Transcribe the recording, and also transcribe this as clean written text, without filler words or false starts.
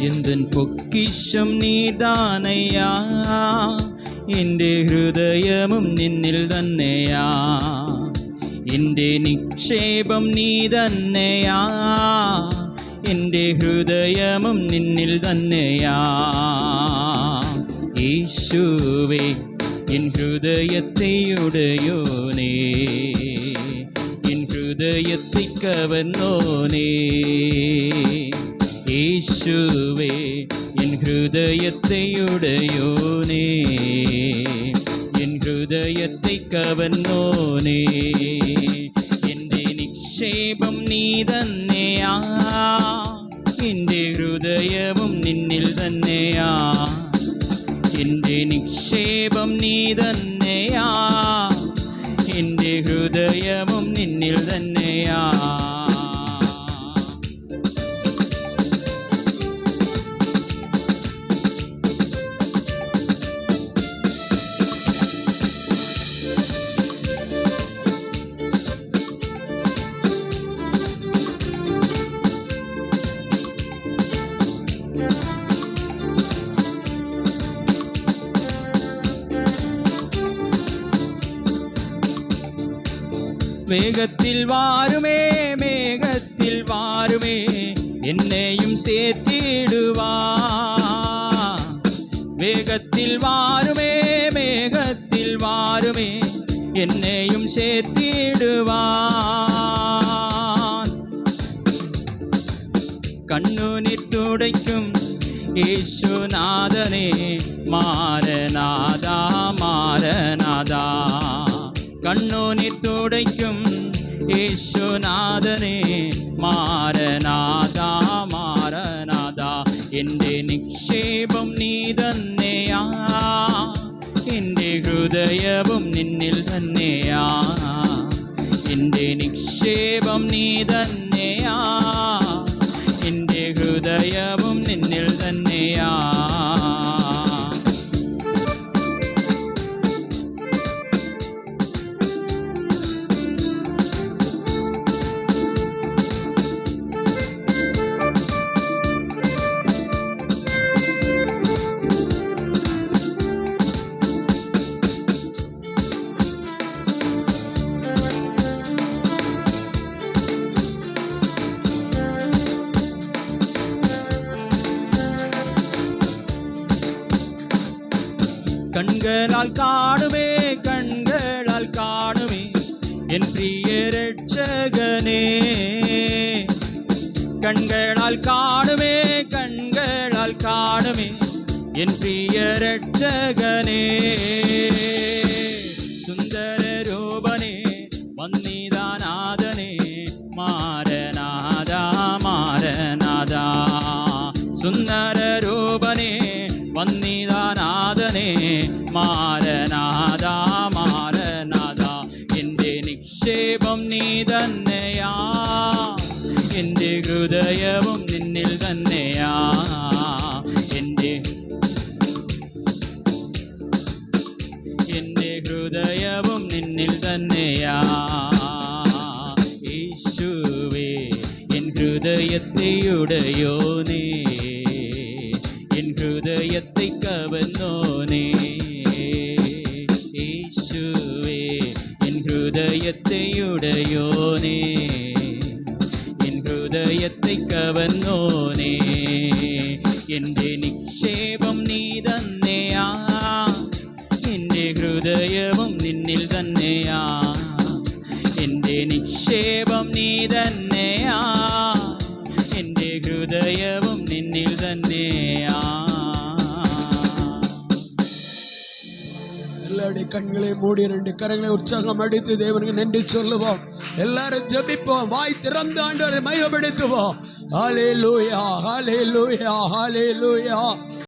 എന്തൻ പൊക്കിഷം നീതാനയ്യാ, എൻ്റെ ഹൃദയവും നിന്നിൽ തന്നെയാ. എൻ്റെ നിക്ഷേപം നീ തന്നെയാ, എൻ്റെ ഹൃദയവും നിന്നിൽ തന്നെയാ. യേശുവേ എൻ ഹൃദയത്തെ ഉടയോനേ, എൻ ഹൃദയത്തെ കവർന്നോനേ. യേശുവേ എൻ ഹൃദയത്തെ ഉടയോനേ, എൻ ഹൃദയത്തെ കവർന്നോനേ. എൻ്റെ നിക്ഷേപം നീ തന്നെയാ, എൻ്റെ ഹൃദയവും നിന്നിൽ തന്നെയാ. എൻ്റെ നിക്ഷേപം നീ തന്നെയാ, എൻ്റെ ഹൃദയവും നിന്നിൽ തന്നെയാ. വേഗത്തിൽ വാരുമേ, മേഘത്തിൽ വാരുമേ, എന്നെയും ചേർത്തിടുവാ. വേഗത്തിൽ വാരുമേ, മേഘത്തിൽ വാരുമേ, എന്നെയും ചേർത്തിടുവാ. കണ്ണുനീർ തുടയ്ക്കും യേശുനാഥനെ, മാരനാഥാ മാരനാഥാ. കണ്ണുനീർ തുടയ്ക്കും യേശുനാഥനെ, മാരനാഥാ മാരനാഥാ. എൻ്റെ നിക്ഷേപം നീ തന്നെയാ, എൻ്റെ ഹൃദയവും നിന്നിൽ തന്നെയാ. എൻ്റെ നിക്ഷേപം നീ തന്നെയാ, എൻ്റെ ഹൃദയവും നിന്നിൽ തന്നെയാ. കൺകളാൽ കാണുമേ, കൺകളാൽ കാണുമേ, എൻ പ്രിയ രക്ഷകനേ. കൺകളാൽ കാണുമേ, കൺകളാൽ കാണുമേ, എൻ പ്രിയ രക്ഷകനേ. സുന്ദര രൂപനേ വന്നിതാനാഥനേ, മാരനാഥാ മാരനാഥാ. സുന്ദര രൂപനേ വന്നിതാനാഥനേ, മാരനാഥാ മാരനാഥാ. എൻ്റെ നിക്ഷേപം നീ തന്നെയാ, എൻ്റെ ഹൃദയവും നിന്നിൽ തന്നെയാ. എൻ്റെ ഹൃദയവും നിന്നിൽ തന്നെയാ. യേശുവേ എൻ ഹൃദയത്തെ ഉടയോനേ, എൻ ഹൃദയത്തെ കവർന്നോനേ. യേശുവേ എൻ ഹൃദയത്തെ ഉടയോനേ, എൻ ഹൃദയത്തെ കവർന്നോനേ. എൻ്റെ നിക്ഷേപം നീ തന്നെയാ, എൻ്റെ ഹൃദയവും നിന്നിൽ തന്നെയാ. എൻ്റെ നിക്ഷേപം നീ തന്നെയാ, എൻ്റെ ഹൃദയവും നിന്നിൽ തന്നെയാ. எல்லாருடைய கண்களை மூடி 2 கரங்களை உற்சாகம் அடித்து தேவனுக்கு நன்றி சொல்லுவோம். எல்லாரும் ஜெபிப்போம், வாய் திறந்து ஆண்டவரை மகிமைப்படுத்துவோம். ஹல்லேலூயா ஹல்லேலூயா ஹல்லேலூயா.